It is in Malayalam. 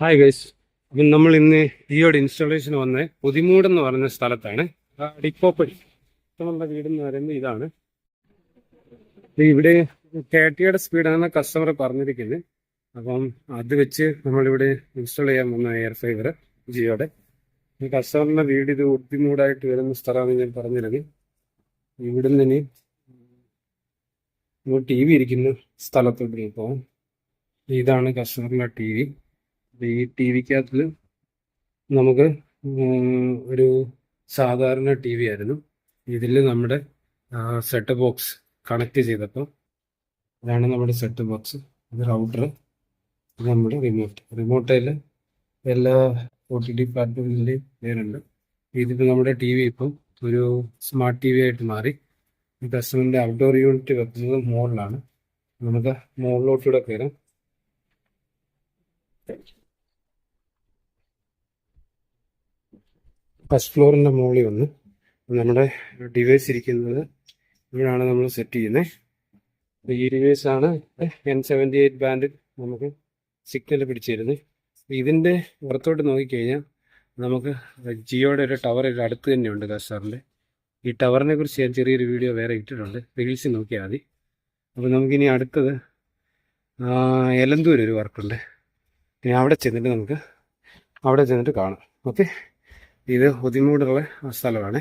Hi guys. അപ്പം നമ്മൾ ഇന്ന് ജിയോയുടെ ഇൻസ്റ്റാളേഷൻ വന്ന പുതിമൂട് എന്ന് പറഞ്ഞ സ്ഥലത്താണ്. ഡിപ്പോപ്പടി നമ്മുടെ വീടെന്ന് പറയുന്നത് ഇതാണ്. ഇവിടെ 30യുടെ സ്പീഡാണ് കസ്റ്റമർ പറഞ്ഞിരിക്കുന്നത്. അപ്പം അത് വെച്ച് നമ്മളിവിടെ ഇൻസ്റ്റാൾ ചെയ്യാൻ വന്ന എയർ ഫൈബർ ജിയോയുടെ. ഈ കസ്റ്റമറിന്റെ വീട് ഇത് പുതിമൂടായിട്ട് വരുന്ന സ്ഥലമാണ് ഞാൻ പറഞ്ഞിരുന്നത്. ഇവിടുന്ന് ഇനി ടി വി ഇരിക്കുന്ന സ്ഥലത്തോട്ട് പോകാം. ഇതാണ് കസ്റ്റമറിന്റെ ടി വി. ഈ ടി വിക്കകത്തിൽ നമുക്ക് ഒരു സാധാരണ ടി വി ആയിരുന്നു. ഇതിൽ നമ്മുടെ സെറ്റ് ബോക്സ് കണക്ട് ചെയ്തപ്പോൾ ഇതാണ് നമ്മുടെ സെറ്റ് ബോക്സ്. ഇത് റൗട്ടർ, ഇത് നമ്മുടെ റിമോട്ടിൽ എല്ലാ OTT പ്ലാറ്റ്ഫോമിൻ്റെയും പേരുണ്ട്. ഇതിപ്പോൾ നമ്മുടെ ടി വി ഇപ്പം ഒരു സ്മാർട്ട് ടി വി ആയിട്ട് മാറി. ഈ കസ്റ്റമറിൻ്റെ ഔട്ട്ഡോർ യൂണിറ്റ് വെക്കുന്നത് മുകളിലാണ്. നമുക്ക് മുകളിലോട്ടുകൂടെ കയറാം. ഫസ്റ്റ് ഫ്ലോറിൻ്റെ മുകളിൽ വന്ന് നമ്മുടെ ഡിവൈസ് ഇരിക്കുന്നത് ഇവിടെയാണ് നമ്മൾ സെറ്റ് ചെയ്യുന്നത്. ഈ ഡിവൈസാണ് N78 ബാൻഡിൽ നമുക്ക് സിഗ്നൽ പിടിച്ചിരുന്നത്. ഇതിൻ്റെ പുറത്തോട്ട് നോക്കിക്കഴിഞ്ഞാൽ നമുക്ക് ജിയോയുടെ ഒരു ടവർ അടുത്ത് തന്നെയുണ്ട് കസ്റ്റമറിൻ്റെ. ഈ ടവറിനെ കുറിച്ച് ഞാൻ ചെറിയൊരു വീഡിയോ വേറെ ഇട്ടിട്ടുണ്ട്, റീൽസിൽ നോക്കിയാൽ മതി. അപ്പോൾ നമുക്കിനി അടുത്തത് എലന്തൂർ ഒരു വർക്കുണ്ട്. ഇനി അവിടെ ചെന്നിട്ട് കാണാം. ഓക്കെ, ഇത് പുതിമൂടുള്ള സ്ഥലമാണ്.